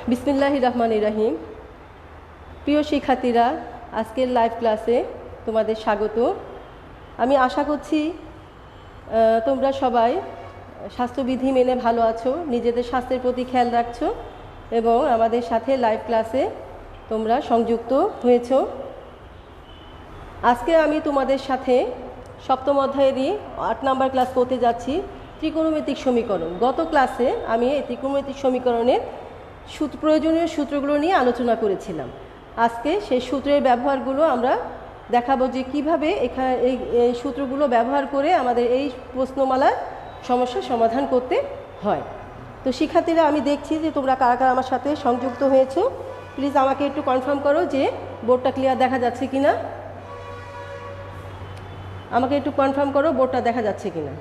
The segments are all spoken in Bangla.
বিসমিল্লাহির রহমানির রহিম। প্রিয় শিক্ষার্থীরা, আজকের লাইভ ক্লাসে তোমাদের স্বাগত। আমি আশা করছি তোমরা সবাই স্বাস্থ্যবিধি মেনে ভালো আছো, নিজেদের স্বাস্থ্যের প্রতি খেয়াল রাখছো এবং আমাদের সাথে লাইভ ক্লাসে তোমরা সংযুক্ত হয়েছো। আজকে আমি তোমাদের সাথে সপ্তম অধ্যায়েরই 8 নম্বর ক্লাস করতে যাচ্ছি, ত্রিকোণমিতিক সমীকরণ। গত ক্লাসে আমি এই ত্রিকোণমিতিক সমীকরণের প্রয়োজনীয় সূত্রগুলো নিয়ে আলোচনা করেছিলাম। আজকে সেই সূত্রের ব্যবহারগুলো আমরা দেখাবো যে কীভাবে এখানে এই সূত্রগুলো ব্যবহার করে আমাদের এই প্রশ্নমালার সমস্যার সমাধান করতে হয়। তো শিক্ষার্থীরা, আমি দেখছি যে তোমরা কারা কারা আমার সাথে সংযুক্ত হয়েছো। প্লিজ আমাকে একটু কনফার্ম করো যে বোর্ডটা ক্লিয়ার দেখা যাচ্ছে কিনা। আমাকে একটু কনফার্ম করো বোর্ডটা দেখা যাচ্ছে কিনা।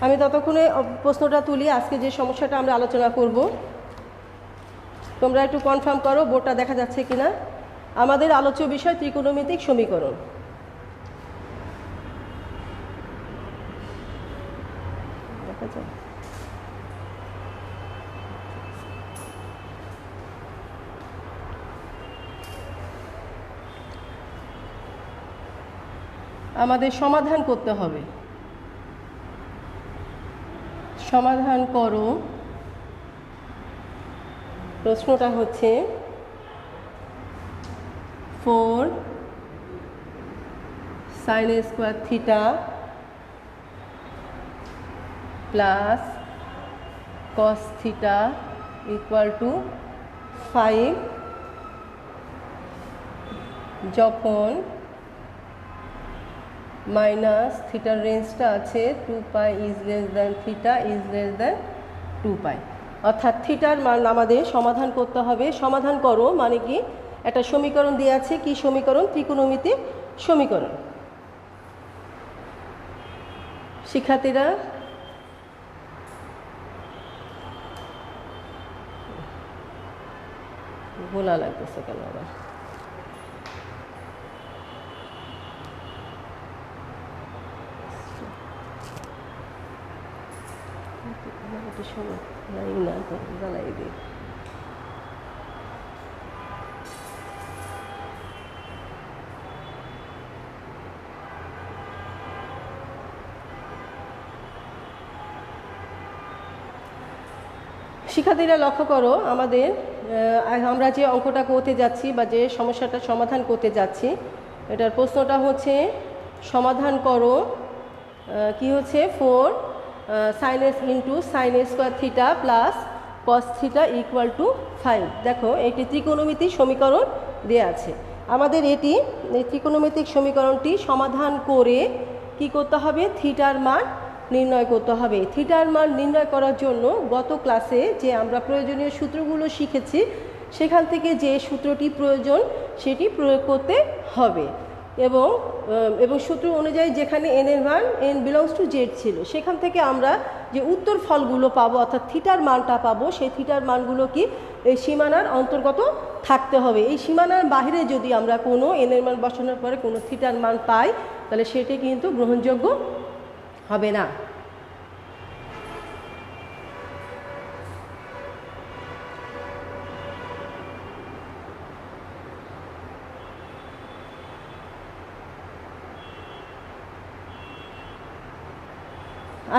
আমি ততক্ষণে প্রশ্নটা তুলি, আজকে যে সমস্যাটা আমরা আলোচনা করব। তোমরা একটু কনফার্ম করো বোর্ডটা দেখা যাচ্ছে কিনা। আমাদের আলোচ্য বিষয় ত্রিকোণমিতিক সমীকরণ। দেখা যায় আমাদের সমাধান করতে হবে। সমাধান করো। প্রশ্নটা হচ্ছে 4 sin square theta plus cos theta equal to 5 যখন মাইনাস থিটার রেঞ্জটা আছে 2π is less than theta is less than 2π। অর্থাৎ থিটার মান আমাদের সমাধান করতে হবে। সমাধান করো মানে কি, একটা সমীকরণ দিয়ে আছে। কি সমীকরণ? ত্রিকোণমিতিক সমীকরণ। শিক্ষার্থীরা, ভোলা লাগতেছে কেন আবার? জ্বালাই দিই। শিক্ষার্থীরা লক্ষ্য করো, আমাদের আমরা যে অঙ্কটা করতে যাচ্ছি বা যে সমস্যাটা সমাধান করতে যাচ্ছি, এটার প্রশ্নটা হচ্ছে সমাধান করো কি হচ্ছে 4 sin s into sin square theta plus cos theta equal to 5। দেখো, এটি ত্রিকোণমিতিক সমীকরণ দেওয়া আছে। আমাদের এই ত্রিকোণমিতিক সমীকরণটি সমাধান করে কি করতে হবে? থিটার মান নির্ণয় করতে হবে। থিটার মান নির্ণয় করার জন্য গত ক্লাসে যে আমরা প্রয়োজনীয় সূত্রগুলো শিখেছি, সেখান থেকে যে সূত্রটি প্রয়োজন সেটি প্রয়োগ করতে হবে এবং সূত্র অনুযায়ী যেখানে n এর মান n বিলংস টু z ছিল, সেখান থেকে আমরা যে উত্তর ফলগুলো পাবো অর্থাৎ থিটার মানটা পাবো, সেই থিটার মানগুলো কি এই সীমানার অন্তর্গত থাকতে হবে। এই সীমানার বাইরে যদি আমরা কোনো n এর মান বসানোর পরে কোনো থিটার মান পাই, তাহলে সেটি কিন্তু গ্রহণযোগ্য হবে না।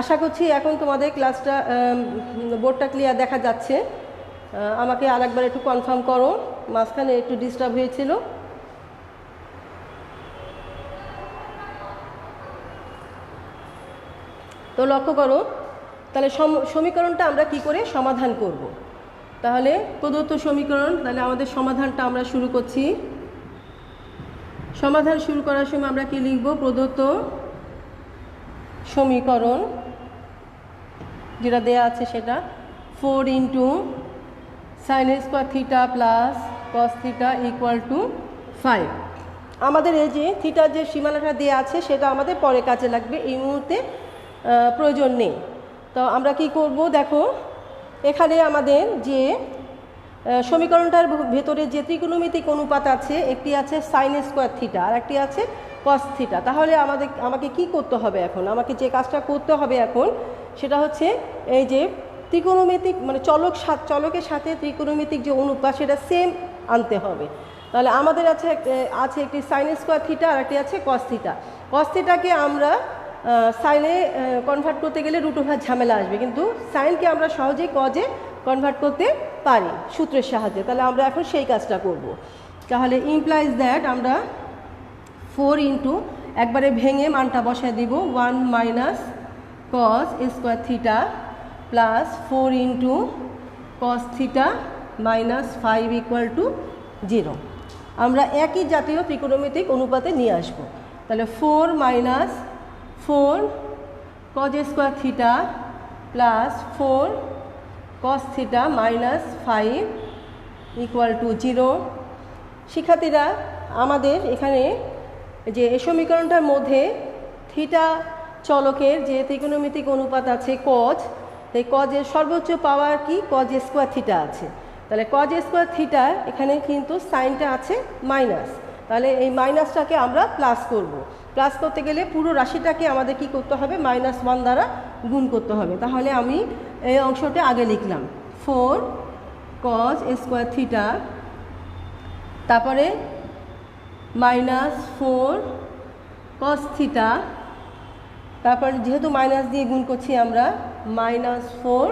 আশা করছি এখন তোমাদের ক্লাসটা বোর্ডটা ক্লিয়ার দেখা যাচ্ছে। আমাকে আরেকবার একটু কনফার্ম করো, মাঝখানে একটু ডিস্টার্ব হয়েছিল। তো লক্ষ্য করো, তাহলে সমীকরণটা আমরা কি করে সমাধান করব। তাহলে প্রদত্ত সমীকরণ, তাহলে আমাদের সমাধানটা আমরা শুরু করছি। সমাধান শুরু করার সময় আমরা কি লিখব? প্রদত্ত সমীকরণ যেটা দেয়া আছে সেটা 4 into sin square theta plus cos theta equal to 5। আমাদের এই যে থিটার যে সীমানাটা দেওয়া আছে সেটা আমাদের পরে কাজে লাগবে, এই মুহূর্তে প্রয়োজন নেই। তো আমরা কি করব? দেখো, এখানে আমাদের যে সমীকরণটার ভেতরে যে ত্রিকোণমিতিক অনুপাত আছে, একটি আছে sin স্কোয়ার থিটা আর একটি আছে cos থিটা। তাহলে আমাকে কি করতে হবে এখন? আমাকে যে কাজটা করতে হবে এখন সেটা হচ্ছে এই যে ত্রিকোণমিতিক মানে চলকের সাথে ত্রিকোণমিতিক যে অনুপাত সেটা সেম আনতে হবে। তাহলে আমাদের আছে একটি সাইন স্কোয়ার থিটা আর একটি আছে কস থিটা। কস থিটাকে আমরা সাইনে কনভার্ট করতে গেলে রুট ওভার ঝামেলা আসবে, কিন্তু সাইনকে আমরা সহজেই কজে কনভার্ট করতে পারি সূত্রের সাহায্যে। তাহলে আমরা এখন সেই কাজটা করব। তাহলে ইমপ্লাইজ দ্যাট আমরা 4 ইন্টু একবারে ভেঙে মানটা বসায় দিব 1 minus cos square theta plus 4 into cos theta minus 5 equal to 0। আমরা একই জাতীয় ত্রিকোণমিতিক অনুপাতে নিয়ে আসব। তাহলে 4 minus 4 cos square theta plus 4 cos theta minus 5 equal to 0। শিক্ষার্থীরা, আমাদের এখানে যে এই সমীকরণটার মধ্যে থিটা চলকের যে ত্রিকোণমিতিক অনুপাত আছে কজ, এই কজের সর্বোচ্চ পাওয়ার কি কজ স্কোয়ার থিটা আছে। তাহলে কজ স্কোয়ার থিটা এখানে কিন্তু সাইনটা আছে মাইনাস, তাহলে এই মাইনাসটাকে আমরা প্লাস করব। প্লাস করতে গেলে পুরো রাশিটাকে আমাদের কি করতে হবে, -1 দ্বারা গুণ করতে হবে। তাহলে আমি এই অংশটা আগে লিখলাম 4 কজ স্কোয়ার থিটা, তারপরে -4 কস থিটা, তারপর যেহেতু মাইনাস দিয়ে গুণ করছি আমরা -4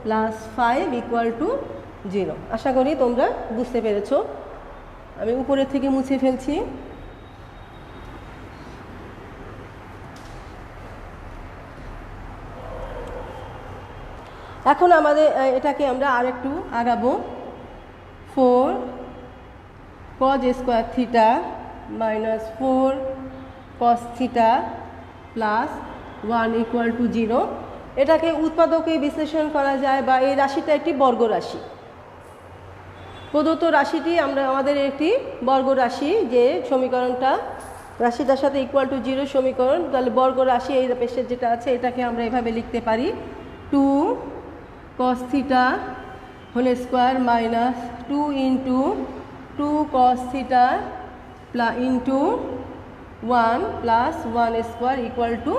প্লাস 5 ইকুয়াল টু 0। আশা করি তোমরা বুঝতে পেরেছো। আমি উপরের থেকে মুছে ফেলছি। এখন আমাদের এটাকে আমরা আরেকটু আগাবো। 4 cos square theta minus 4 cos theta plus 1 equal to 0। এটাকে উৎপাদকে বিশ্লেষণ করা যায়, বা এই রাশিটা একটি বর্গ রাশি। প্রদত্ত রাশিটি আমাদের একটি বর্গ রাশি, যে সমীকরণটা রাশিটার সাথে ইকুয়াল টু 0 সমীকরণ। তাহলে বর্গ রাশি এই পেশের যেটা আছে এটাকে আমরা এভাবে লিখতে পারি 2 cos theta whole square minus 2 into 2 cos theta plus into 1 plus 1 square equal to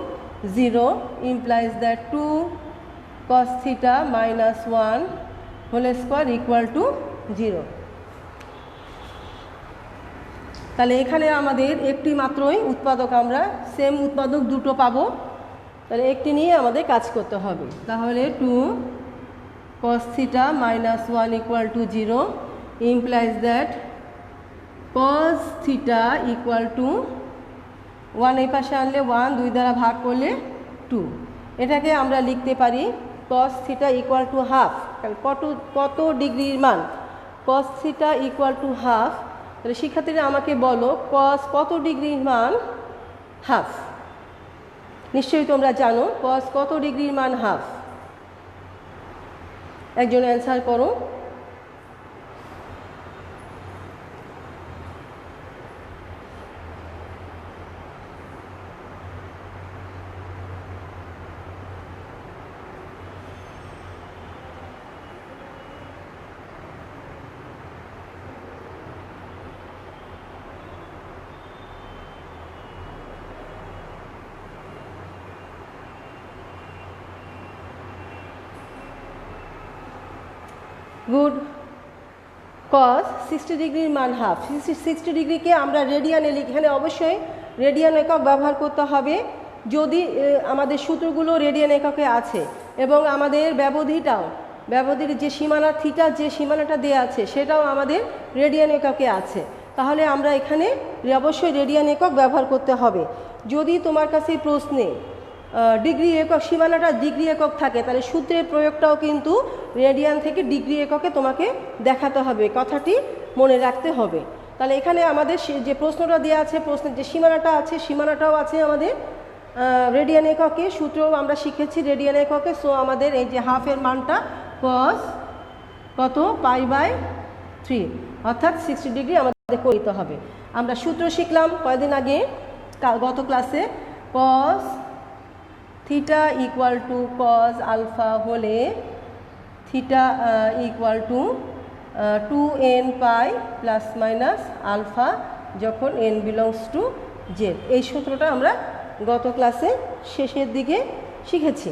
0 implies that 2 cos theta minus 1 whole square equal to 0। তাহলে এখানে আমাদের একটি মাত্রই উৎপাদক, আমরা সেম উৎপাদক দুটো পাবো। তাহলে একটি নিয়ে আমাদের কাজ করতে হবে। তাহলে 2 cos theta minus 1 equal to 0 implies that cos theta equal to 1 এই পাশে আনলে 1, 2 দ্বারা ভাগ করলে 2। এটাকে আমরা লিখতে পারি cos theta equal to half. কত ডিগ্রির মান? cos theta equal to half. তাহলে শিক্ষার্থীরা আমাকে বলো cos কত ডিগ্রির মান হাফ? নিশ্চয়ই তোমরা জানো cos কত ডিগ্রির মান হাফ। একজন অ্যান্সার করো। গুড। cos 60 ডিগ্রির মান হাফ। 60 ডিগ্রিকে আমরা রেডিয়ানে লিখি। এখানে অবশ্যই রেডিয়ান একক ব্যবহার করতে হবে যদি আমাদের সূত্রগুলো রেডিয়ান এককে আছে, এবং আমাদের ব্যবধির যে সীমানা থিটার যে সীমানাটা দেওয়া আছে সেটাও আমাদের রেডিয়ান এককে আছে। তাহলে আমরা এখানে অবশ্যই রেডিয়ান একক ব্যবহার করতে হবে। যদি তোমার কাছে প্রশ্নে ডিগ্রি একক সীমানাটা ডিগ্রি একক থাকে, তাহলে সূত্রের প্রয়োগটাও কিন্তু রেডিয়ান থেকে ডিগ্রি এককে তোমাকে দেখাতে হবে, কথাটি মনে রাখতে হবে। তাহলে এখানে আমাদের যে প্রশ্নটা দেওয়া আছে, প্রশ্নের যে সীমানাটা আছে সেটাও আছে আমাদের রেডিয়ান এককে, সূত্রও আমরা শিখেছি রেডিয়ান এককে। সো আমাদের এই যে হাফের মানটা cos কত π/3 অর্থাৎ 60 ডিগ্রি আমাদের করতে হবে। আমরা সূত্র শিখলাম কয়েকদিন আগে গত ক্লাসে, cos theta equal to cos alpha হলে theta equal to 2n pi plus minus alpha যখন n বিলংস টু z। এই সূত্রটা আমরা গত ক্লাসে শেষের দিকে শিখেছি।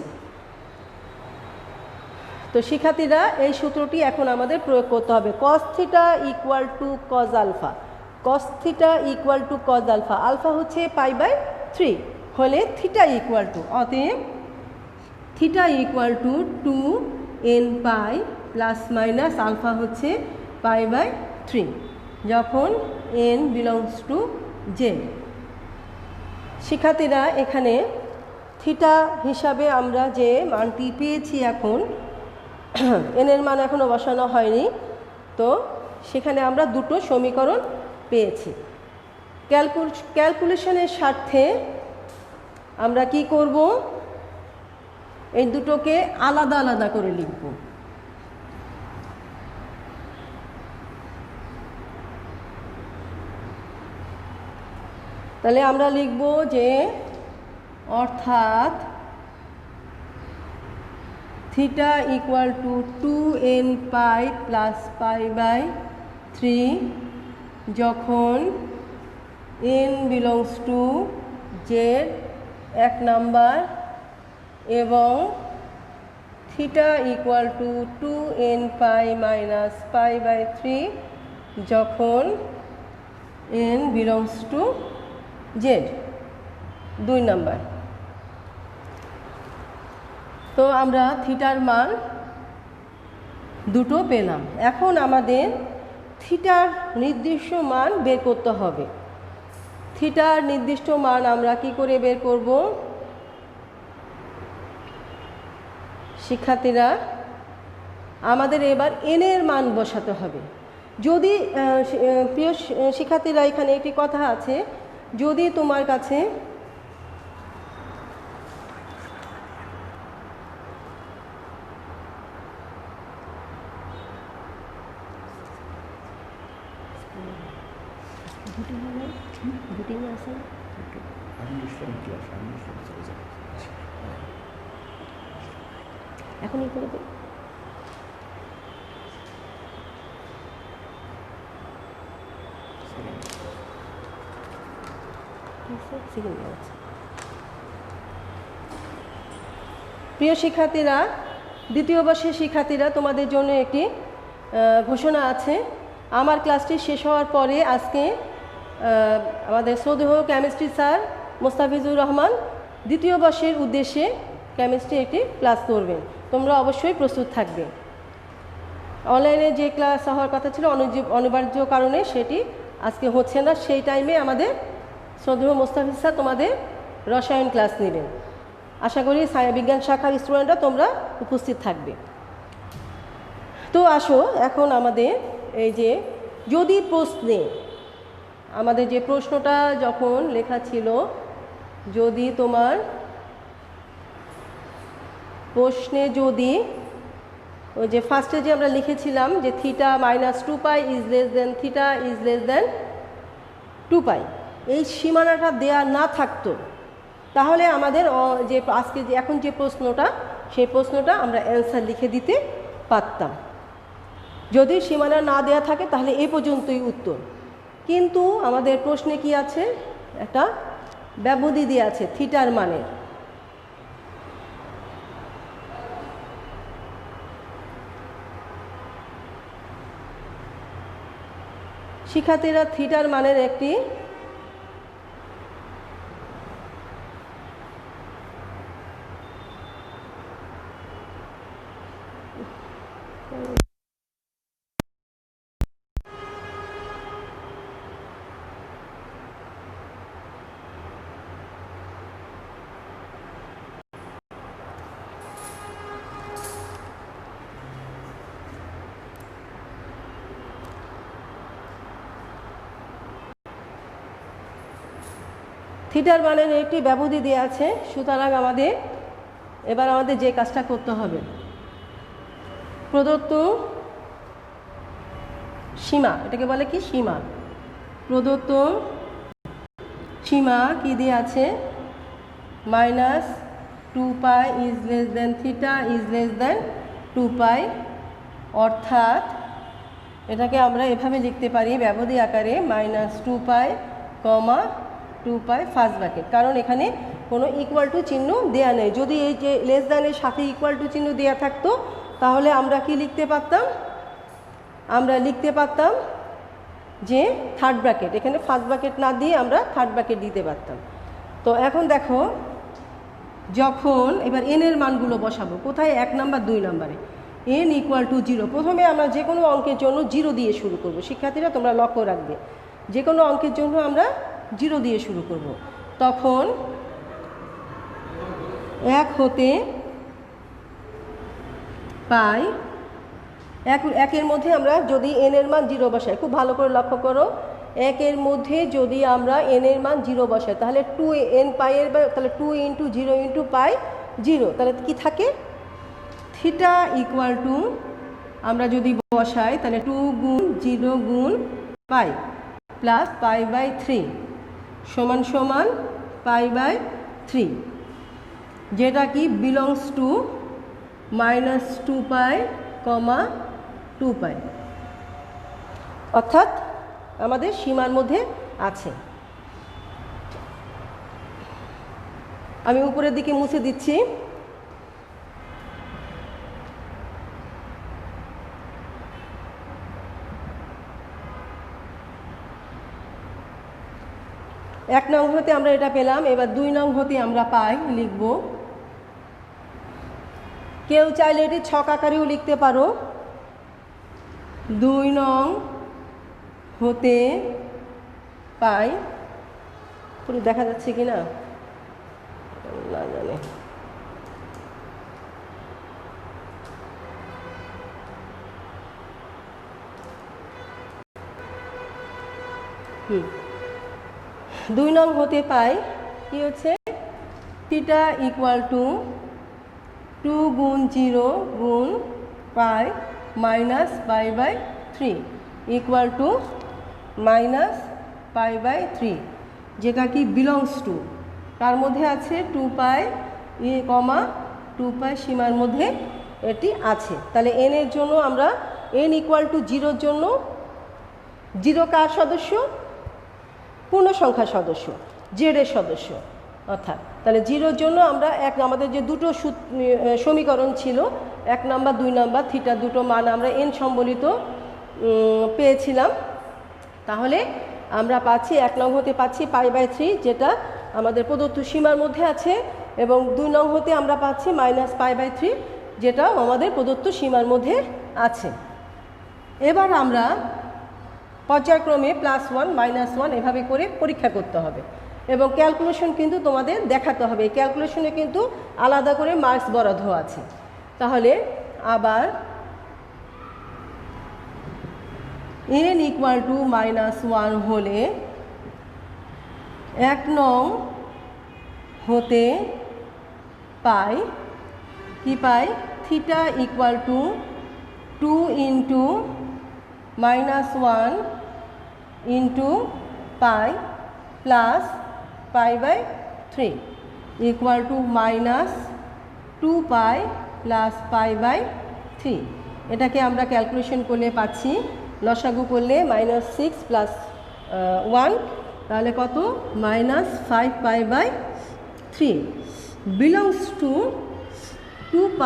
তো শিক্ষার্থীরা এই সূত্রটি এখন আমাদের প্রয়োগ করতে হবে। Cos theta equal to cos alpha, cos theta equal to cos alpha, alpha হচ্ছে π/3 হলে থিটা ইকুয়াল টু, অতএব theta equal to 2n pi plus minus alpha হচ্ছে π/3 যখন n বিলংস টু জে। শিক্ষার্থীরা এখানে থিটা হিসাবে আমরা যে মানটি পেয়েছি, এখন এনের মান এখনও বসানো হয়নি, তো সেখানে আমরা দুটো সমীকরণ পেয়েছি। ক্যালকুলেশনের স্বার্থে আমরা কি করব, এই দুটোকে আলাদা আলাদা করে লিখব। তাহলে আমরা লিখব যে অর্থাৎ theta equal to 2n pi plus π/3 যখন n belongs to Z 1 number, এবং theta equal to 2n pi minus π/3 যখন n belongs to Z 2 number. তো আমরা থিটার মান দুটো পেলাম। এখন আমাদের থিটার নির্দিষ্ট মান বের করতে হবে। থিটার নির্দিষ্ট মান আমরা কি করে বের করব শিক্ষার্থীরা? আমাদের এবার n এর মান বসাতে হবে। যদি প্রিয় শিক্ষার্থীরা, এখানে একটি কথা আছে, যদি তোমার কাছে এখনই করে দেব। প্রিয় শিক্ষার্থীরা, দ্বিতীয় বর্ষের শিক্ষার্থীরা, তোমাদের জন্য একটি ঘোষণা আছে। আমার ক্লাসটি শেষ হওয়ার পরে আজকে আমাদের শ্রদ্ধেয় কেমিস্ট্রি স্যার মোস্তাফিজুর রহমান দ্বিতীয় বর্ষের উদ্দেশ্যে কেমিস্ট্রি একটি ক্লাস করবেন। তোমরা অবশ্যই প্রস্তুত থাকবে। অনলাইনে যে ক্লাস হওয়ার কথা ছিল অনিবার্য কারণে সেটি আজকে হচ্ছে না। সেই টাইমে আমাদের শ্রদ্ধেয় মোস্তাফিজ স্যার তোমাদের রসায়ন ক্লাস নেবেন। আশা করি বিজ্ঞান শাখার স্টুডেন্টরা তোমরা উপস্থিত থাকবে। তো আসো এখন আমাদের এই যে যদি প্রশ্নে, আমাদের যে প্রশ্নটা যখন লেখা ছিল, যদি তোমার প্রশ্নে যদি ওই যে ফার্স্টে যে আমরা লিখেছিলাম যে theta minus 2π is less than theta is less than 2π, এই সীমানাটা দেয়া না থাকতো, তাহলে আমাদের যে আজকে যে এখন যে প্রশ্নটা, সেই প্রশ্নটা আমরা অ্যান্সার লিখে দিতে পারতাম। যদি সীমানা না দেয়া থাকে তাহলে এই পর্যন্তই উত্তর। কিন্তু আমাদের প্রশ্নে কি আছে, একটা ব্যবধি দিয়ে আছে থিটার মানের। শিক্ষার্থীরা, থিটার মানের একটি থিটার মানের একটি ব্যবধি দেওয়া আছে। সুতরাং এবার আমাদের যে কাজটা করতে হবে, প্রদত্ত সীমা, এটাকে বলে কি সীমা, প্রদত্ত সীমা কি দিয়ে আছে, minus 2π is less than theta is less than 2π, অর্থাৎ এটাকে আমরা এভাবে লিখতে পারি ব্যবধি আকারে মাইনাস 2π, 2π ফার্স্ট ব্র্যাকেট, কারণ এখানে কোনো ইকুয়াল টু চিহ্ন দেয়া নেই। যদি এই যে লেস দ্যানের সাথে ইকুয়াল টু চিহ্ন দেওয়া থাকতো তাহলে আমরা কি লিখতে পারতাম, আমরা লিখতে পারতাম যে থার্ড ব্র্যাকেট, এখানে ফার্স্ট ব্র্যাকেট না দিয়ে আমরা থার্ড ব্র্যাকেট দিতে পারতাম। তো এখন দেখো, যখন এবার এন এর মানগুলো বসাবো কোথায়, 1 নাম্বার 2 নাম্বারে, n = 0। প্রথমে আমরা যে কোনো অঙ্কের জন্য 0 দিয়ে শুরু করব। শিক্ষার্থীরা তোমরা লক্ষ্য রাখবে, যে কোনো অঙ্কের জন্য আমরা 0 দিয়ে শুরু করব। তখন 1 হতে পাই, একের মধ্যে আমরা যদি n এর মান 0 বসাই, খুব ভালো করে লক্ষ্য করো, 1 এর মধ্যে যদি আমরা n এর মান 0 বসাই তাহলে 2n পাই এর, তাহলে 2 × 0 × পাই 0, তাহলে কি থাকে, থিটা = আমরা যদি বসাই তাহলে 2 × 0 × পাই প্লাস π/3 সমান সমান π/3, যেটা কি বিলংস টু -2π, 2π, অর্থাৎ আমাদের সীমার মধ্যে আছে। আমি উপরের দিকে মুছে দিচ্ছি। এক নং হতে আমরা এটা পেলাম, এবার 2 নং হতে আমরা পাই লিখব। কেউ চাইলে এটি ছক আকারেও লিখতে পারো। 2 নং হতে পাই, পুরো দেখা যাচ্ছে কি না না জানে, হুম 2 নং হতে পাই কি হচ্ছে, থিটা = 2 × 0 × পাই -π/3 = -π/3, যেটা কি বিলংস টু কার মধ্যে আছে, 2π, 2π সীমার মধ্যে এটি আছে। তাহলে n এর জন্য আমরা n = 0 জন্য 0 কার সদস্য, পূর্ণ সংখ্যার সদস্য, জেড এর সদস্য, অর্থাৎ তাহলে 0-র জন্য আমরা আমাদের যে দুটো সমীকরণ ছিল, 1 নাম্বার 2 নাম্বার, থিটা দুটো মান আমরা n সম্বলিত পেয়েছিলাম। তাহলে আমরা পাচ্ছি 1 নং হতে পাচ্ছি π/3, যেটা আমাদের প্রদত্ত সীমার মধ্যে আছে, এবং 2 নং হতে আমরা পাচ্ছি -π/3, যেটাও আমাদের প্রদত্ত সীমার মধ্যে আছে। এবার আমরা পর্যায়ক্রমে +1 -1 এভাবে করে পরীক্ষা করতে হবে, এবং ক্যালকুলেশন কিন্তু তোমাদের দেখাতে হবে। ক্যালকুলেশনে কিন্তু আলাদা করে মার্কস বরাদ্দ আছে। তাহলে আবার n = -1 হলে 1 নং হতে পাই কি পাই, থিটা = 2 × -1 × পাই প্লাস π/3 = -2π প্লাস π/3। এটাকে আমরা ক্যালকুলেশন করলে পাচ্ছি, লসাগু করলে -6 + 1, তাহলে কত, -5π/3 বিলংস টু 2π,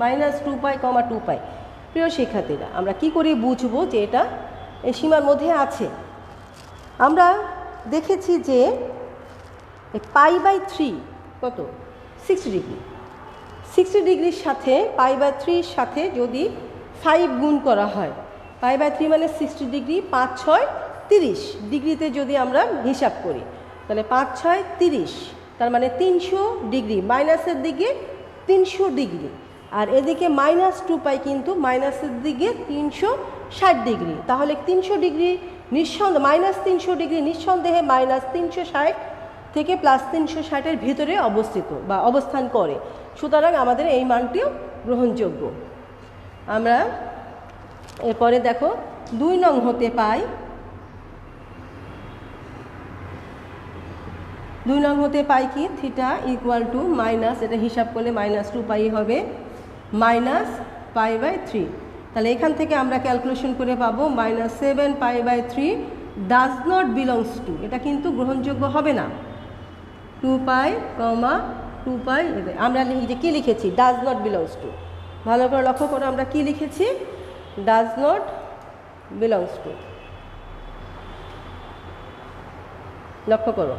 -2π, 2π। প্রিয় শিক্ষার্থীরা, আমরা কি করে বুঝবো যে এটা এই সীমার মধ্যে আছে? আমরা দেখেছি যে π/3 কত, 60 ডিগ্রি। 60 ডিগ্রির সাথে π/3 সাথে যদি 5 গুণ করা হয়, π/3 মানে 60 ডিগ্রি, 5 × 6 = 30 ডিগ্রিতে যদি আমরা হিসাব করি, তাহলে 5 × 6 = 30, তার মানে 300 ডিগ্রি, মাইনাসের দিকে 300 ডিগ্রি, আর এদিকে -2π কিন্তু মাইনাসের দিকে 360 ডিগ্রি। তাহলে 300 ডিগ্রি নিঃসন্দেহে, -300 ডিগ্রি নিঃসন্দেহে -360 থেকে +360-এর ভিতরে অবস্থিত বা অবস্থান করে। সুতরাং আমাদের এই মানটিও গ্রহণযোগ্য। আমরা এরপরে দেখো 2 নং হতে পাই, 2 নং হতে পাই কি, থিটা = এটা হিসাব করলে -2π হবে, -π/3। তাহলে এখান থেকে আমরা ক্যালকুলেশন করে পাবো -7π/3 ডাজ নট বিলংস টু, এটা কিন্তু গ্রহণযোগ্য হবে না, 2π, 2 পাই। আমরা যে কী লিখেছি, ডাজ নট বিলংস টু। ভালো করে লক্ষ্য করো, আমরা কি লিখেছি, ডাজ নট বিলংস টু। লক্ষ্য করো,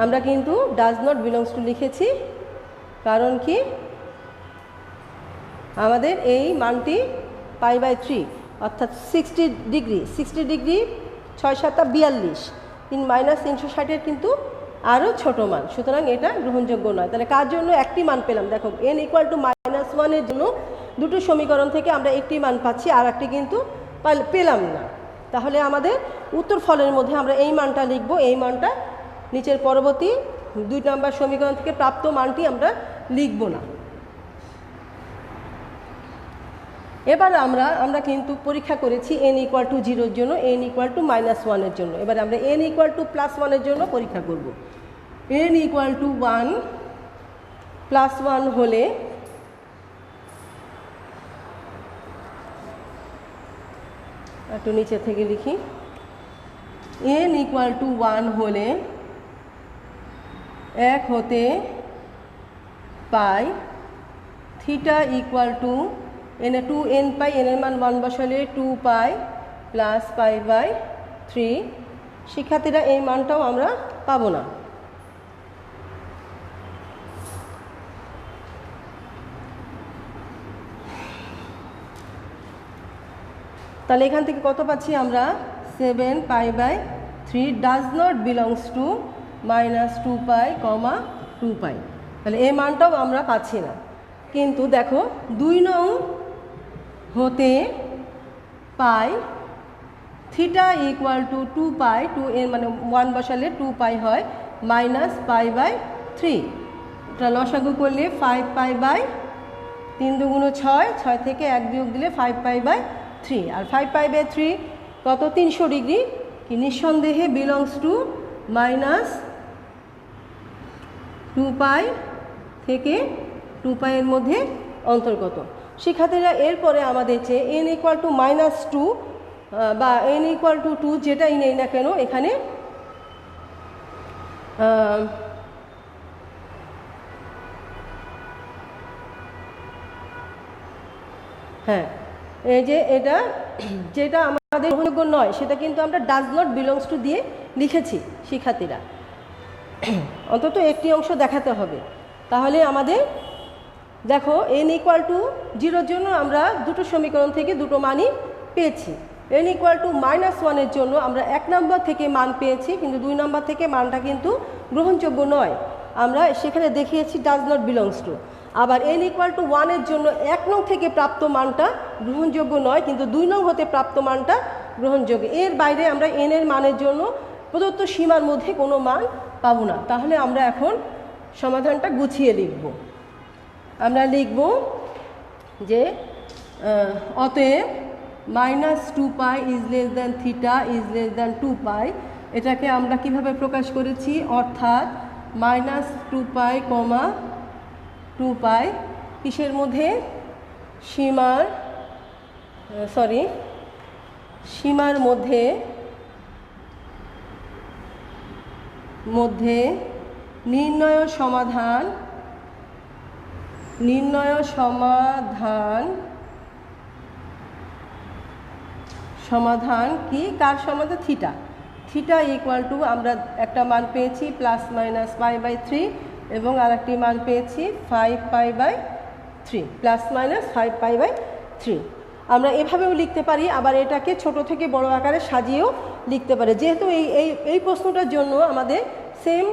আমরা কিন্তু ডাজ নট বিলংস টু লিখেছি, কারণ কি আমাদের এই মানটি π/3 অর্থাৎ 60 ডিগ্রি, 60 ডিগ্রি 6 7 42, -360-এর কিন্তু আরও ছোট মান, সুতরাং এটা গ্রহণযোগ্য নয়। তাহলে কার জন্য একটি মান পেলাম, দেখো n = -1-এর জন্য দুটো সমীকরণ থেকে আমরা একটি মান পাচ্ছি, আর একটি কিন্তু পেলাম না। তাহলে আমাদের উত্তর ফলের মধ্যে আমরা এই মানটা লিখব, এই মানটা নিচের পরবর্তী 2 নম্বর সমীকরণ থেকে প্রাপ্ত মানটি আমরা লিখব না। এবার আমরা কিন্তু পরীক্ষা করেছি n = 0-এর জন্য, n = -1-এর জন্য। এবার আমরা n = +1-এর জন্য পরীক্ষা করব। n = 1 +1 হলে একটু নিচে থেকে লিখি, n = 1 হলে 1 হতে পাই, থিটা n এ 2n পাই, n এর মান 1 বসালে 2π + π/3। শিক্ষার্থীরা এই মানটাও আমরা পাবো না। তাহলে এখান থেকে কত পাচ্ছি আমরা, 7π/3 ডাজ নট বিলংস টু -2π, 2π। তাহলে এই মানটাও আমরা পাচ্ছি না। কিন্তু দেখো 2 নং হতে পাই, থিটা = 2π, 2n মানে 1 বসালে 2π হয়, -π/3। এটা লসাগু করলে 5π/3 × 6, 6 থেকে 1 বিয়োগ দিলে 5π/3। আর 5π/3 কত, 300 ডিগ্রি, কি নিঃসন্দেহে বিলংস টু -2π থেকে 2π এর মধ্যে অন্তর্গত। শিক্ষার্থীরা এরপরে আমাদের যে n = -2 বা n = 2 যেটাই নেই না কেন, এখানে হ্যাঁ, এই যে এটা যেটা আমাদের গ্রহণযোগ্য নয় সেটা কিন্তু আমরা ডাজ নট বিলংস টু দিয়ে লিখেছি। শিক্ষার্থীরা অন্তত একটি অংশ দেখাতে হবে। তাহলে আমাদের দেখো n = 0-এর জন্য আমরা দুটো সমীকরণ থেকে দুটো মানই পেয়েছি। n = -1-এর জন্য আমরা 1 নম্বর থেকে মান পেয়েছি, কিন্তু 2 নম্বর থেকে মানটা কিন্তু গ্রহণযোগ্য নয়, আমরা সেখানে দেখিয়েছি ডাজ নট বিলংস টু। আবার n = 1-এর জন্য 1 নং থেকে প্রাপ্ত মানটা গ্রহণযোগ্য নয়, কিন্তু 2 নং হতে প্রাপ্ত মানটা গ্রহণযোগ্য। এর বাইরে আমরা n এর মানের জন্য প্রদত্ত সীমার মধ্যে কোনো মান পাবো না। তাহলে আমরা এখন সমাধানটা গুছিয়ে লিখব। আমরা লিখব যে অতএব -2π > থিটা > 2π। এটাকে আমরা কিভাবে প্রকাশ করেছি, অর্থাৎ -2π, 2π কিসের মধ্যে, সীমার মধ্যে নির্ণয় সমাধান কি, কার সমাধান, থিটা = আমরা একটা মান পেয়েছি ±π/3 এবং আরেকটি মান পেয়েছি 5π/3 ±5π/3। আমরা এভাবেও লিখতে পারি, আবার এটাকে ছোট থেকে বড় আকারে সাজিয়েও লিখতে পারি। যেহেতু এই প্রশ্নটার জন্য আমাদের সেম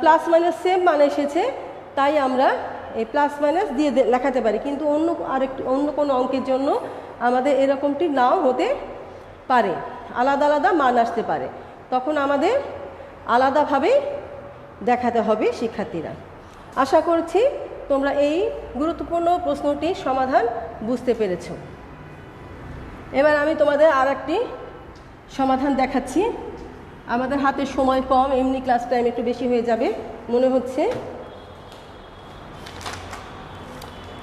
+- সেম মান এসেছে, তাই আমরা এই +- দিয়ে লেখাতে পারি। কিন্তু অন্য কোনো অঙ্কের জন্য আমাদের এরকমটি নাও হতে পারে, আলাদা আলাদা মান আসতে পারে, তখন আমাদের আলাদাভাবে দেখাতে হবে। শিক্ষার্থীরা আশা করছি তোমরা এই গুরুত্বপূর্ণ প্রশ্নটির সমাধান বুঝতে পেরেছ। এবার আমি তোমাদের আর একটি সমাধান দেখাচ্ছি। আমাদের হাতে সময় কম, এমনি ক্লাস টাইম একটু বেশি হয়ে যাবে মনে হচ্ছে,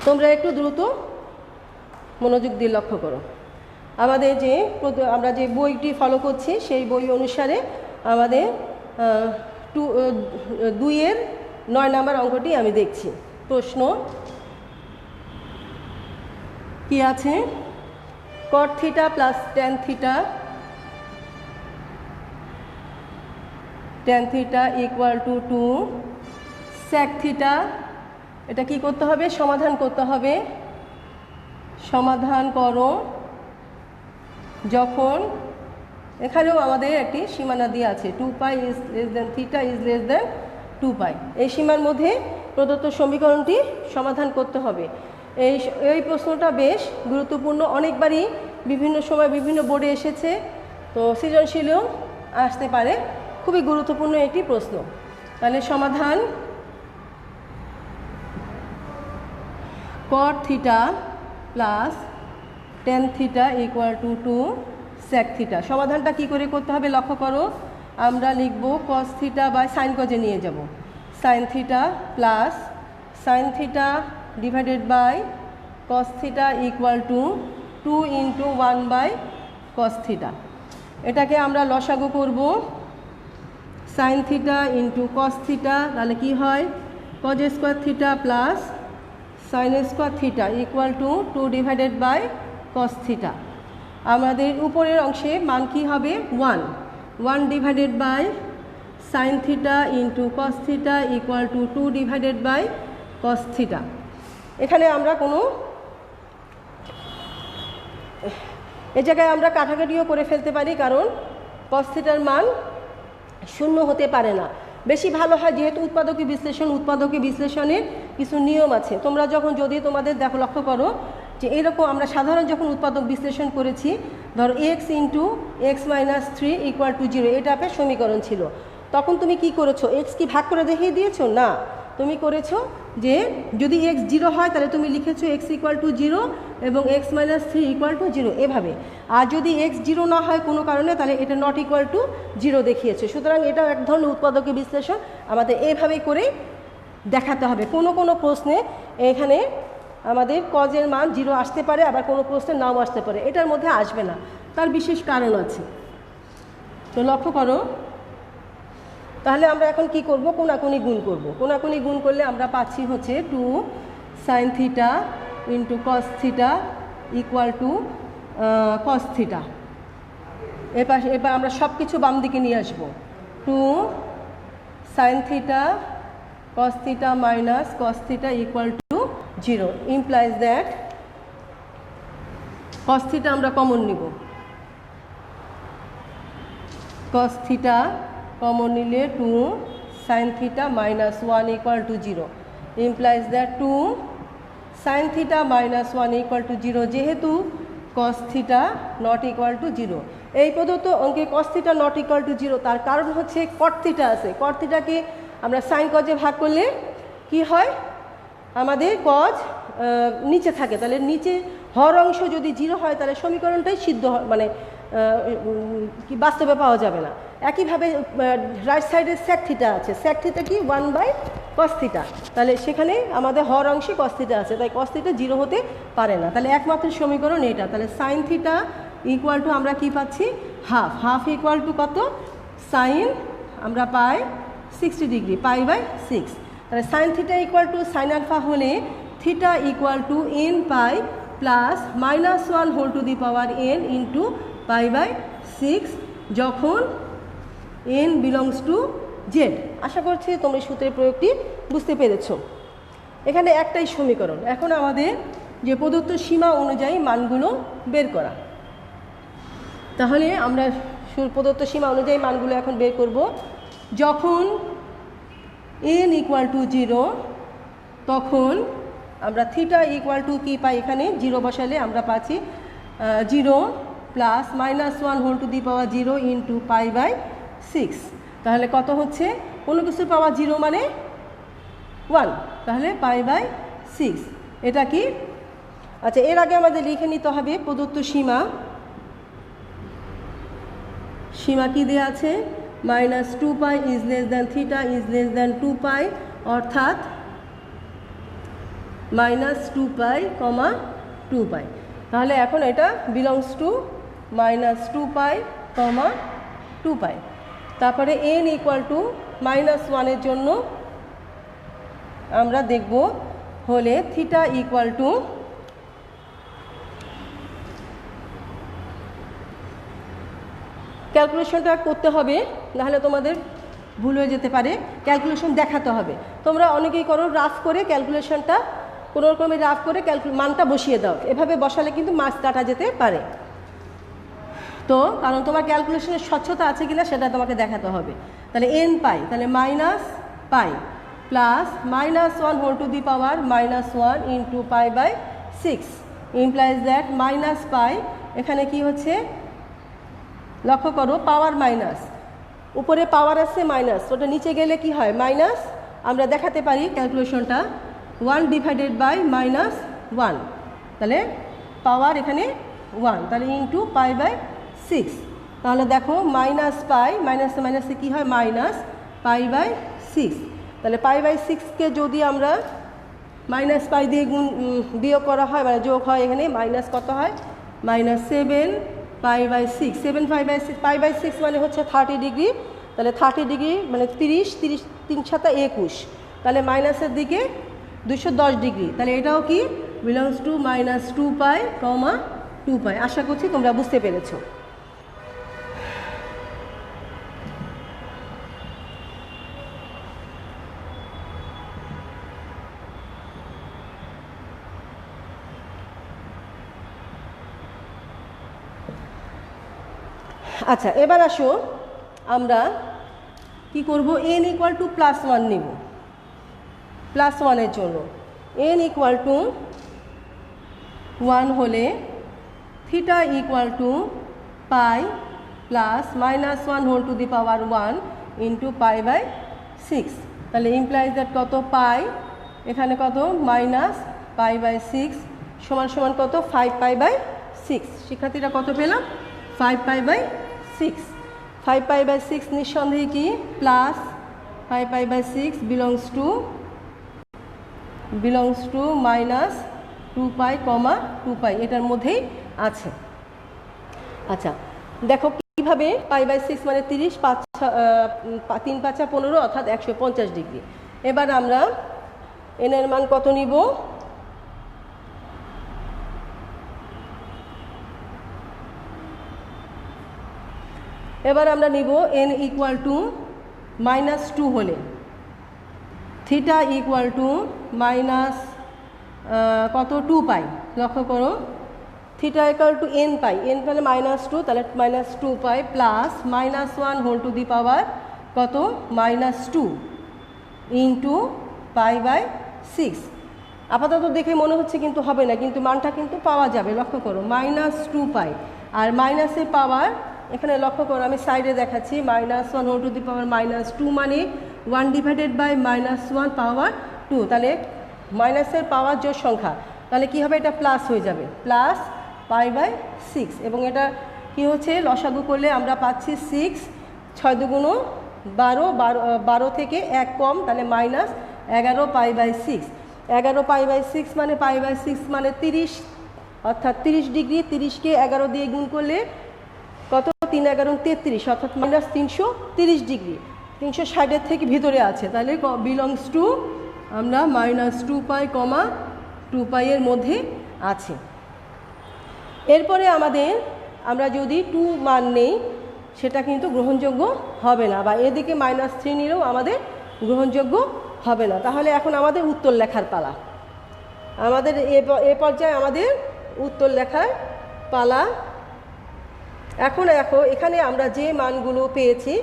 তোমরা একটু দ্রুত মনোযোগ দিয়ে লক্ষ্য করো। আমরা যে বইটি ফলো করছি সেই বই অনুসারে আমাদের 2-এর 9 নম্বর অঙ্কটি আমি দেখছি। প্রশ্ন কি আছে? cot theta plus tan theta equal to 2 sec theta. এটা কি করতে হবে? সমাধান করতে হবে। সমাধান করো যখন এখানেও আমাদের একটি সীমানা দিয়ে আছে 2 pi is less than theta is less than 2 pi. এই সীমার মধ্যে প্রদত্ত সমীকরণটি সমাধান করতে হবে। এই প্রশ্নটা বেশ গুরুত্বপূর্ণ, অনেকবারই বিভিন্ন সময় বিভিন্ন বোর্ডে এসেছে, তো সৃজনশীলেও আসতে পারে। খুবই গুরুত্বপূর্ণ একটি প্রশ্ন। তাহলে সমাধান cot theta plus tan theta equal to 2 sec theta. সমাধানটা কি করে করতে হবে লক্ষ্য করো। আমরা লিখব cos থিটা বাই সাইন কজে নিয়ে যাব। Sine theta plus sine theta divided by cos theta equal to 2 into 1 by cos theta. এটাকে আমরা লসাগু করব। Sine theta into cos theta, তাহলে কি হয়? cos square theta plus sine square theta equal to 2 divided by cos theta. আমাদের উপরের অংশে মান কি হবে? 1 divided by sine theta into cos theta equal to 2 divided by cos theta. এখানে আমরা কোনো এ জায়গায় আমরা কাটাকাটিও করে ফেলতে পারি, কারণ cos থিটার মান 0 হতে পারে না। বেশি ভালো হয় যেহেতু উৎপাদকী বিশ্লেষণের কিছু নিয়ম আছে। তোমরা যখন যদি তোমাদের দেখো লক্ষ্য করো যে এরকম আমরা সাধারণ যখন উৎপাদক বিশ্লেষণ করেছি, ধরো x into x minus 3 equal to 0, এই টাইপের সমীকরণ ছিল, তখন তুমি কি করেছো? x কি ভাগ করে দেখিয়ে দিয়েছো? না, তুমি করেছো যে যদি x 0 হয় তাহলে তুমি লিখেছো x ইকুয়াল টু 0 এবং এক্স মাইনাস 3 ইকুয়াল টু 0 এভাবে। আর যদি x 0 না হয় কোনো কারণে, তাহলে এটা নট ইকুয়াল টু 0 দেখিয়েছে। সুতরাং এটাও এক ধরনের উৎপাদকীয় বিশ্লেষণ, আমাদের এভাবেই করে দেখাতে হবে। কোনো কোনো প্রশ্নে এখানে আমাদের কজের মান 0 আসতে পারে, আবার কোনো প্রশ্নে নাও আসতে পারে, এটার মধ্যে আসবে না, তার বিশেষ কারণ আছে। তো লক্ষ্য করো, তাহলে আমরা এখন কি করব? কোনাকুনি গুণ করব। কোনাকুনি গুণ করলে আমরা পাচ্ছি হচ্ছে 2 sign theta into cos theta equal to cos theta. এবার আমরা সব কিছু বাম দিকে নিয়ে আসবো। 2 sine theta cos theta minus cos theta equal two 0 implies that cos theta আমরা কমন নিব। cos থিটা কমন নিলে 2 sine theta minus 1 equal to 0 implies that 2 sine theta minus 1 equal to 0, যেহেতু cos theta not equal to 0। এই প্রদত্ত অঙ্কে cos theta not equal to 0, তার কারণ হচ্ছে cot থিটা আছে। cot থিটাকে আমরা সাইন কজে ভাগ করলে কি হয়? আমাদের কজ নিচে থাকে, তাহলে নিচে হর অংশ যদি 0 হয় তাহলে সমীকরণটাই সিদ্ধ হয়, মানে কি বাস্তবে পাওয়া যাবে না। একইভাবে রাইট সাইডে sec থিটা আছে। sec থিটা কি? 1 বাই cos থিটা, তাহলে সেখানে আমাদের হর অংশে cos থিটা আছে, তাই cos থিটা 0 হতে পারে না। তাহলে একমাত্র সমীকরণ এটা। তাহলে সাইন থিটা ইকুয়াল টু আমরা কি পাচ্ছি? হাফ ইকুয়াল টু কত? সাইন আমরা পাই 60 ডিগ্রি, পাই বাই 6। তাহলে sine theta equal to sine alpha হলে theta equal to n pi plus -1 whole to the power n into pi by 6, যখন n বিলংস টু z। আশা করছি তোমরা সূত্রের প্রয়োগটি বুঝতে পেরেছো। এখানে একটাই সমীকরণ, এখন আমাদের যে প্রদত্ত সীমা অনুযায়ী মানগুলো বের করা। তাহলে আমরা প্রদত্ত সীমা অনুযায়ী মানগুলো এখন বের করব। যখন n ইকুয়াল টু 0, তখন আমরা থিটা ইকুয়াল টু কি পাই? এখানে 0 বসালে আমরা পাচ্ছি 0 plus -1 whole to the power 0 into pi by 6। তাহলে কত হচ্ছে? কোনো কিছু পাওয়া 0 মানে 1, তাহলে পাই বাই 6। এটা কি? আচ্ছা, এর আগে আমাদের লিখে নিতে হবে প্রদত্ত সীমা। সীমা কি দেওয়া আছে? -2 pi is less than theta is less than 2 pi, অর্থাৎ -2 পাই, 2 পাই। তাহলে এখন এটা বিলংস টু -2 পাই, 2 পাই। তারপরে n ইকুয়াল টু -1 এর জন্য আমরা দেখব হলে থিটা ইকুয়াল টু ক্যালকুলেশনটা করতে হবে, নাহলে তোমাদের ভুল হয়ে যেতে পারে। ক্যালকুলেশন দেখাতে হবে। তোমরা অনেকেই করো রাফ করে ক্যালকুলেশনটা, কোনো রকমে রাফ করে মানটা বসিয়ে দাও, এভাবে বসালে কিন্তু মার্কস কাটা যেতে পারে। তো কারণ তোমার ক্যালকুলেশনের স্বচ্ছতা আছে কিনা সেটা তোমাকে দেখাতে হবে। তাহলে এন পাই, তাহলে minus pi plus -1 whole to the power -1 into pi by 6 implies that minus pi, এখানে কি হচ্ছে লক্ষ্য করো পাওয়ার মাইনাস, উপরে পাওয়ার আছে মাইনাস, ওটা নিচে গেলে কি হয় মাইনাস। আমরা দেখাতে পারি ক্যালকুলেশনটা 1 ডিভাইডেড বাই -1, তাহলে পাওয়ার এখানে 1, তাহলে ইন্টু পাই বাই 6। তাহলে দেখো মাইনাস পাই মাইনাসে মাইনাসে কী হয় মাইনাস পাই বাই 6, তাহলে পাই বাই 6কে যদি আমরা মাইনাস পাই দিয়ে বিয়োগ করা হয় মানে যোগ হয়, এখানে মাইনাস কত হয় -7 pi by 6, 7 pi by 6, pi by 6 মানে হচ্ছে 30 ডিগ্রি, তাহলে 30 ডিগ্রি মানে 30, 3 7 21, তাহলে মাইনাসের দিকে 210 ডিগ্রি, তাহলে এটাও কি বিলংস টু -2 পাই, 2 পাই। আশা করছি তোমরা বুঝতে পেরেছো। আচ্ছা, এবার আসো আমরা কি করব, n ইকুয়াল টু +1 নিব +1 জন্য। n ইকুয়াল টু 1 হলে theta equal to pi plus -1 whole to the power 1 into pi by 6, তাহলে ইমপ্লাইজ দ্যাট কত পাই, এখানে কত মাইনাস পাই বাই 6 সমান সমান কত 5 পাই বাই 6। শিক্ষার্থীরা কত পেলাম 5 পাই বাই 6। 5 পাই বাই 6 নিঃসন্দেহে কি plus 5 pi by 6 belongs to -2 pi, 2 pi এটার মধ্যেই আছে। আচ্ছা দেখো কিভাবে পাই বাই 6 মানে 30, 3 5 15 অর্থাৎ 150 ডিগ্রি। এবার আমরা n এর মান কত নিব, এবার আমরা নিব n ইকুয়াল টু -2 হলে থিটা ইকুয়াল টু কত 2 পাই। লক্ষ্য করো theta equal to n pi, n মানে -2, তাহলে -2 pi plus -1 whole to the power কত -2 ইন্টু পাই বাই 6। আপাতত দেখে মনে হচ্ছে কিন্তু হবে না, কিন্তু মানটা কিন্তু পাওয়া যাবে। লক্ষ্য করো -2 পাই আর মাইনাসের পাওয়ার, এখানে লক্ষ্য করো আমি সাইডে দেখাচ্ছি -1 হোল টু দি পাওয়ার -2 মানে 1 ডিভাইডেড বাই -1 পাওয়ার 2, তাহলে মাইনাসের পাওয়ার জোড় সংখ্যা, তাহলে কি হবে এটা প্লাস হয়ে যাবে প্লাস পাই বাই 6, এবং এটা কি হচ্ছে লসাগু করলে আমরা পাচ্ছি 6, 6 দুগুণ 12, 12 থেকে 1 কম, তাহলে -11 পাই বাই 6। 11 পাই বাই 6 মানে পাই বাই 6 মানে 30, অর্থাৎ 30 ডিগ্রি, 30কে 11 দিয়ে গুণ করলে কত 3 11 33, অর্থাৎ -330 ডিগ্রি, 360 থেকে ভিতরে আছে, তাহলে বিলংস টু আমরা -2 পাই, 2 পাই এর মধ্যে আছে। এরপরে আমরা যদি 2 মান নেই সেটা কিন্তু গ্রহণযোগ্য হবে না, বা এদিকে -3 নিলেও আমাদের গ্রহণযোগ্য হবে না। তাহলে এখন আমাদের উত্তর লেখার পালা, আমাদের এ পর্যায়ে আমাদের উত্তর লেখার পালা। এখন এখানে আমরা যে মানগুলো পেয়েছি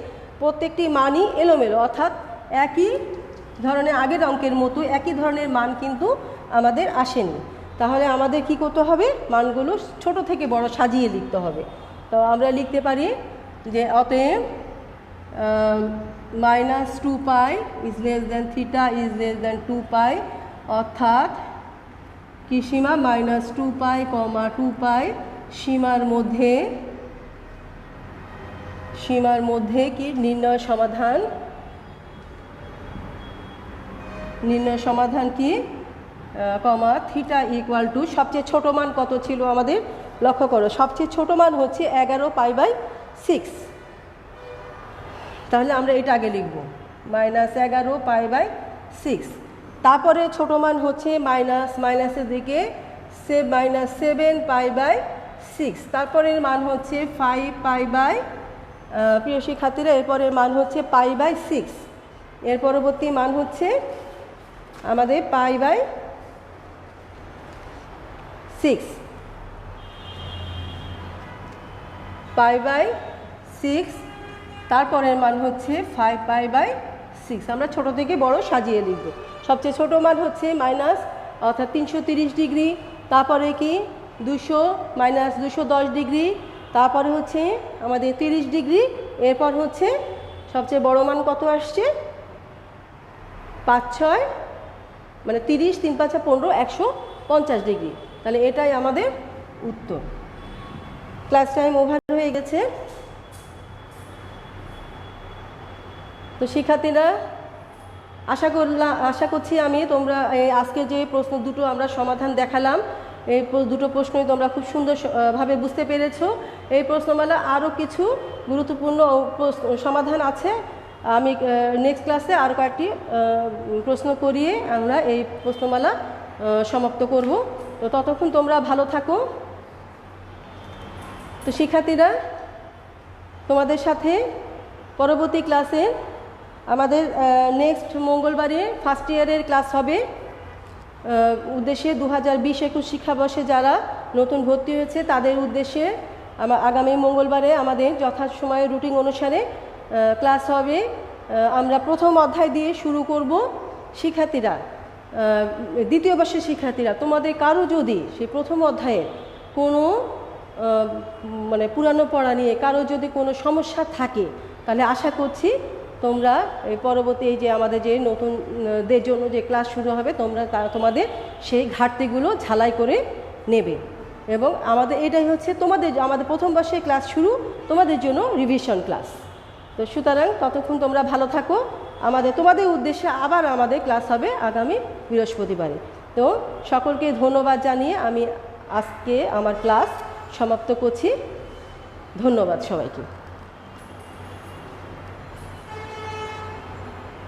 প্রত্যেকটি মানই এলোমেলো, অর্থাৎ একই ধরনের আগের অঙ্কের মতো একই ধরনের মান কিন্তু আমাদের আসেনি। তাহলে আমাদের কি করতে হবে, মানগুলো ছোট থেকে বড় সাজিয়ে লিখতে হবে। তো আমরা লিখতে পারি যে অতএব -2 pi is less than theta is less than 2 pi, অর্থাৎ কি সীমা -2 পাই, 2 পাই সীমার মধ্যে কি নির্ণয় সমাধান কি থিটা ইকুয়াল টু সবচেয়ে ছোট মান কত ছিল আমাদের, লক্ষ্য করো সবচেয়ে ছোট মান হচ্ছে 11 পাই বাই 6। তাহলে আমরা এটা আগে লিখব -11 পাই বাই 6। তারপরে ছোট মান হচ্ছে মাইনাস, মাইনাসের দিকে -7π/6। তারপরের মান হচ্ছে 5π/, প্রিয় শিক্ষার্থীরা এরপরের মান হচ্ছে π/6। এর পরবর্তী মান হচ্ছে আমাদের π/6, π/6। তারপরের মান হচ্ছে 5π/6। আমরা ছোট থেকে বড় সাজিয়ে লিখব। সবচেয়ে ছোট মান হচ্ছে মাইনাস, অর্থাৎ 330 ডিগ্রি। তারপরে কি 200 - 210 ডিগ্রি। তারপরে হচ্ছে আমাদের 30 ডিগ্রি। এরপর হচ্ছে সবচেয়ে বড় মান কত আসছে, 5, 6 মানে 30, 3, 5, 15, 150 ডিগ্রি। তাহলে এটাই আমাদের উত্তর। ক্লাস টাইম ওভার হয়ে গেছে। তো শিক্ষার্থীরা আশা করছি আমি তোমরা আজকে যে প্রশ্ন দুটো আমরা সমাধান দেখালাম, এই দুটো প্রশ্নই তোমরা খুব সুন্দরভাবে বুঝতে পেরেছো। এই প্রশ্নমালা আরও কিছু গুরুত্বপূর্ণ সমাধান আছে। আমি নেক্সট ক্লাসে আরও কয়েকটি প্রশ্ন করিয়ে আমরা এই প্রশ্নমালা সমাপ্ত করব। তো ততক্ষণ তোমরা ভালো থাকো। তো শিক্ষার্থীরা, তোমাদের সাথে পরবর্তী ক্লাসে আমাদের নেক্সট মঙ্গলবারে ফার্স্ট ইয়ারের ক্লাস হবে। উদ্দেশ্যে 2020-21 শিক্ষাবর্ষে যারা নতুন ভর্তি হয়েছে তাদের উদ্দেশ্যে আগামী মঙ্গলবারে আমাদের যথাসময়ে রুটিন অনুসারে ক্লাস হবে। আমরা প্রথম অধ্যায় দিয়ে শুরু করব। শিক্ষার্থীরা, দ্বিতীয় বর্ষের শিক্ষার্থীরা, তোমাদের কারো যদি সেই প্রথম অধ্যায়ের কোনো মানে পুরানো পড়া নিয়ে কারো যদি কোনো সমস্যা থাকে, তাহলে আশা করছি তোমরা এই পরবর্তী এই যে আমাদের যে নতুনদের জন্য যে ক্লাস শুরু হবে, তোমরা তোমাদের সেই ঘাটতিগুলো ঝালাই করে নেবে। এবং এটাই হচ্ছে আমাদের প্রথম বর্ষে ক্লাস শুরু, তোমাদের জন্য রিভিশন ক্লাস। তো সুতরাং ততক্ষণ তোমরা ভালো থাকো। তোমাদের উদ্দেশ্যে আবার আমাদের ক্লাস হবে আগামী বৃহস্পতিবারে। তো সকলকে ধন্যবাদ জানিয়ে আমি আজকে আমার ক্লাস সমাপ্ত করছি। ধন্যবাদ সবাইকে।